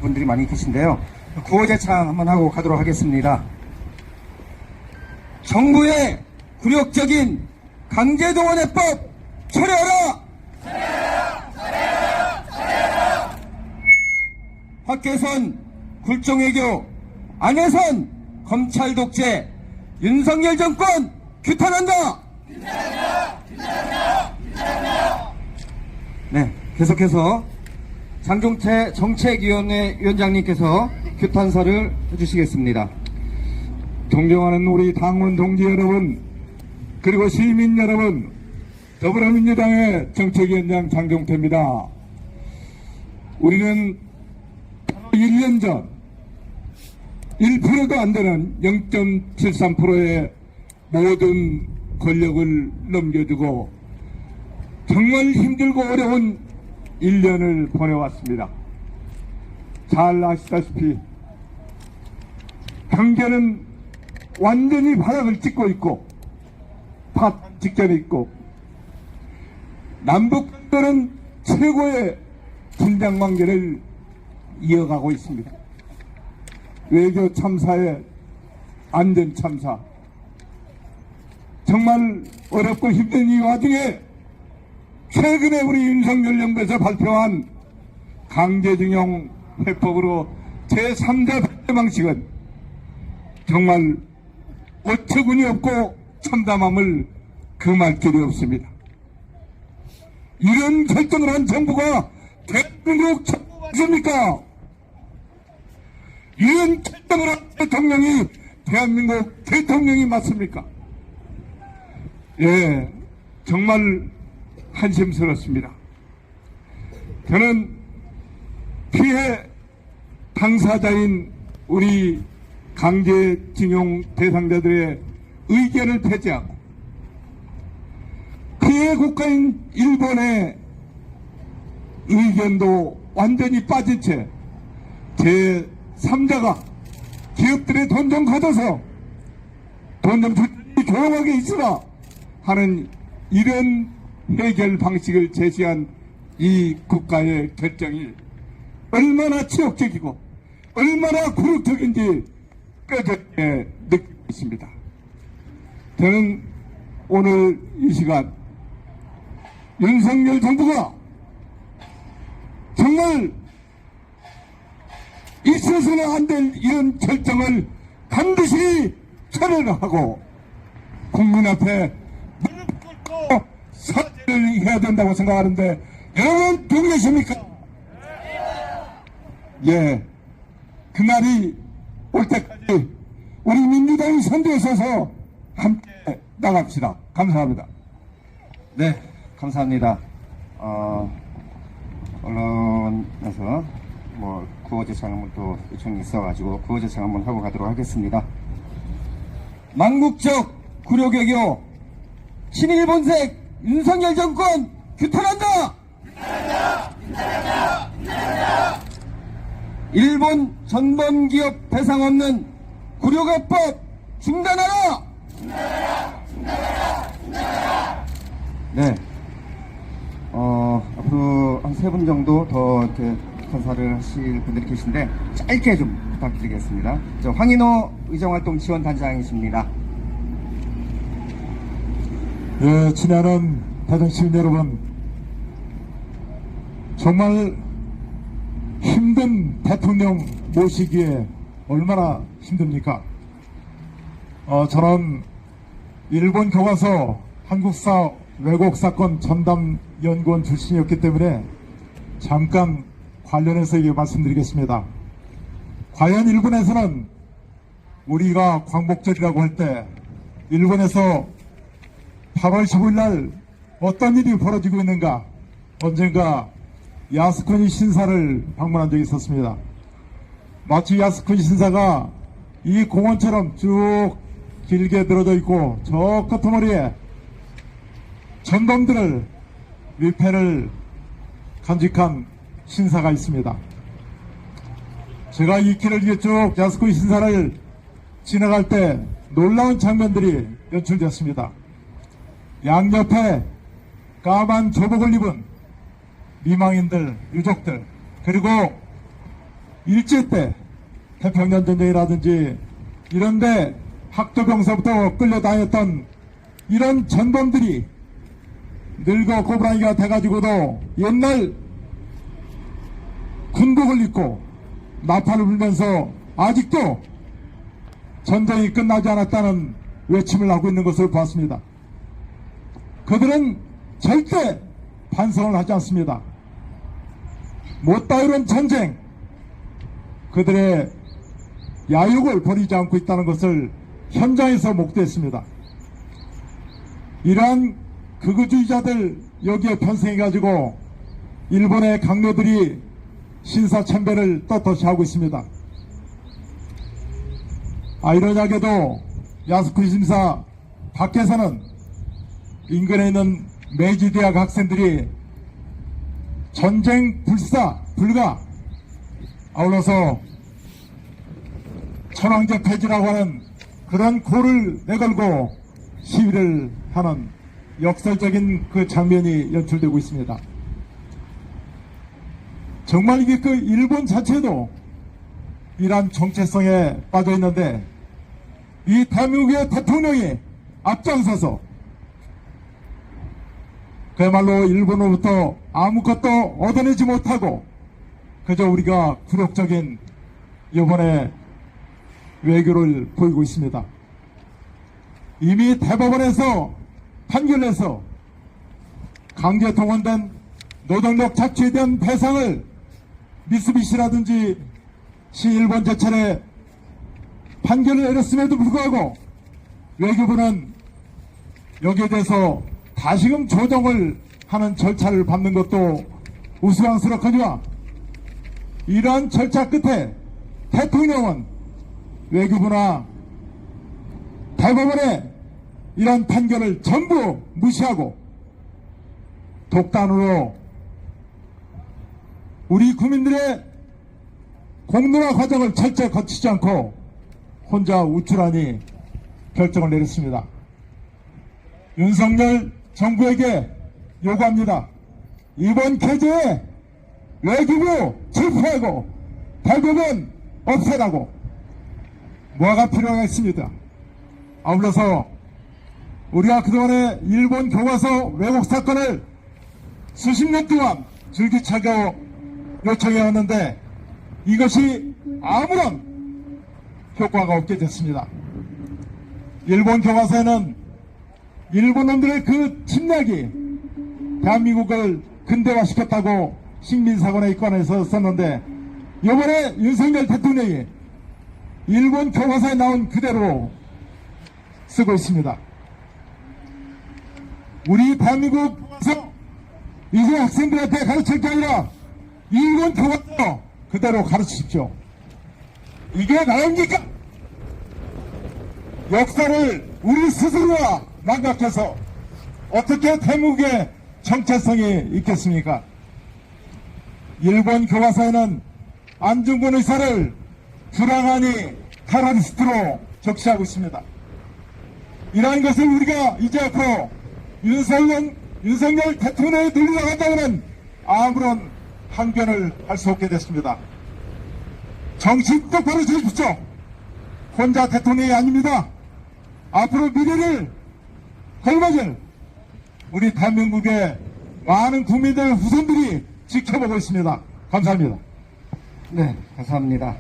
분들이 많이 계신데요. 구호제창 한번 하고 가도록 하겠습니다. 정부의 굴욕적인 강제동원해법 철회하라! 밖에선 굴종외교, 안에선 검찰 독재, 윤석열 정권 규탄한다! 네, 계속해서 장종태 정책위원회 위원장님께서 규탄사를 해주시겠습니다. 존경하는 우리 당원 동지 여러분, 그리고 시민 여러분, 더불어민주당의 정책위원장 장종태입니다. 우리는 1년 전 1%도 안 되는 0.73%의 모든 권력을 넘겨주고 정말 힘들고 어려운 1년을 보내왔습니다. 잘 아시다시피 경제는 완전히 바닥을 찍고 있고 파 직전에 있고 남북들은 최고의 긴장관계를 이어가고 있습니다. 외교 참사의 안전 참사, 정말 어렵고 힘든 이 와중에 최근에 우리 윤석열 정부에서 발표한 강제징용 해법으로 제3자 배제 방식은 정말 어처구니 없고 참담함을 금할 길이 없습니다. 이런 결정을 한 정부가 대한민국 정부 맞습니까? 이런 결정을 한 대통령이 대한민국 대통령이 맞습니까? 예, 정말 한심스럽습니다. 저는 피해 당사자인 우리 강제징용 대상자들의 의견을 폐지하고 피해 국가인 일본의 의견도 완전히 빠진 채 제3자가 기업들의 돈 좀 가져서 돈 좀 조용하게 있으라 하는 이런 해결 방식을 제시한 이 국가의 결정이 얼마나 치욕적이고 얼마나 굴욕적인지 뼈저리게 느끼고 있습니다. 저는 오늘 이 시간 윤석열 정부가 정말 있어서는 안 될 이런 결정을 반드시 철회를 하고 국민 앞에 무릎 꿇고 사죄를 해야 된다고 생각하는데 여러분 동의하십니까? 예, 그날이 올 때까지 우리 민주당이 선두에 서서 함께 나갑시다. 감사합니다. 네, 감사합니다. 언론에서 구호제창 한번 또 요청이 있어가지고 구호제창 한번 하고 가도록 하겠습니다. 망국적 굴욕외교 친일본색 윤석열 정권 규탄한다! 일본 전범기업 배상 없는 굴욕해법 중단하라! 네. 앞으로 한 3분 정도 더 이렇게 탄사를 하실 분들이 계신데 짧게 좀 부탁드리겠습니다. 황인호 의정활동지원단장이십니다. 예, 친애하는 대전시민 여러분, 정말 힘든 대통령 모시기에 얼마나 힘듭니까? 저는 일본 교과서 한국사 왜곡사건 전담연구원 출신이었기 때문에 잠깐 관련해서 말씀드리겠습니다. 과연 일본에서는 우리가 광복절이라고 할 때 일본에서 8월 15일 날 어떤 일이 벌어지고 있는가? 언젠가 야스쿠니 신사를 방문한 적이 있었습니다. 마치 야스쿠니 신사가 이 공원처럼 쭉 길게 늘어져 있고 저 끄트머리에 전범들을 위패를 간직한 신사가 있습니다. 제가 이 길을 위해 쭉 야스쿠니 신사를 지나갈 때 놀라운 장면들이 연출됐습니다. 양옆에 까만 조복을 입은 미망인들, 유족들, 그리고 일제 때 태평양 전쟁이라든지 이런데 학도병서부터 끌려다녔던 이런 전범들이 늙어 고브라니가 돼가지고도 옛날 군복을 입고 나팔을 불면서 아직도 전쟁이 끝나지 않았다는 외침을 하고 있는 것을 보았습니다. 그들은 절대 반성을 하지 않습니다. 못다 이룬 전쟁, 그들의 야욕을 버리지 않고 있다는 것을 현장에서 목도했습니다. 이러한 극우주의자들 여기에 편승해가지고 일본의 강요들이 신사참배를 떳떳이 하고 있습니다. 아이러니하게도 야스쿠니 심사 밖에서는 인근에 있는 메이지대학 학생들이 전쟁 불가, 아울러서 천황제 폐지라고 하는 그런 고를 내걸고 시위를 하는 역설적인 그 장면이 연출되고 있습니다. 정말 이게 그 일본 자체도 이러한 정체성에 빠져 있는데 이 대한민국의 대통령이 앞장서서 그야말로 일본으로부터 아무것도 얻어내지 못하고 그저 우리가 굴욕적인 이번에 외교를 보이고 있습니다. 이미 대법원에서 판결해서 강제 동원된 노동력 착취에 대한 배상을 미쓰비시라든지 신일본 제철에 판결을 내렸음에도 불구하고 외교부는 여기에 대해서 다시금 조정을 하는 절차를 밟는 것도 우스꽝스럽거니와 이러한 절차 끝에 대통령은 외교부나 대법원의 이러한 판결을 전부 무시하고 독단으로 우리 국민들의 공론화 과정을 철저히 거치지 않고 혼자 우쭐하니 결정을 내렸습니다. 윤석열 정부에게 요구합니다. 이번 개정에 외교부 철폐하고 대법원 없애라고 뭐가 필요하겠습니다. 아울러서 우리가 그동안에 일본 교과서 왜곡 사건을 수십 년 동안 줄기차게 요청해왔는데 이것이 아무런 효과가 없게 됐습니다. 일본 교과서에는 일본 놈들의 그 침략이 대한민국을 근대화시켰다고 식민사관의 입관에서 썼는데 이번에 윤석열 대통령이 일본 교과서에 나온 그대로 쓰고 있습니다. 우리 대한민국에서 이제 학생들한테 가르칠 게 아니라 일본 교과서 그대로 가르치십시오. 이게 나옵니까? 역사를 우리 스스로가 망각해서 어떻게 대한민국의 정체성이 있겠습니까? 일본 교과서에는 안중근 의사를 불안하니 테러리스트로 적시하고 있습니다. 이러한 것을 우리가 이제 앞으로 윤석열 대통령이 늘려나간다고는 아무런 항변을 할 수 없게 됐습니다. 정신 똑바로 차리십시오. 혼자 대통령이 아닙니다. 앞으로 미래를 걸맞을 우리 대한민국의 많은 국민들 후손들이 지켜보고 있습니다. 감사합니다. 네, 감사합니다.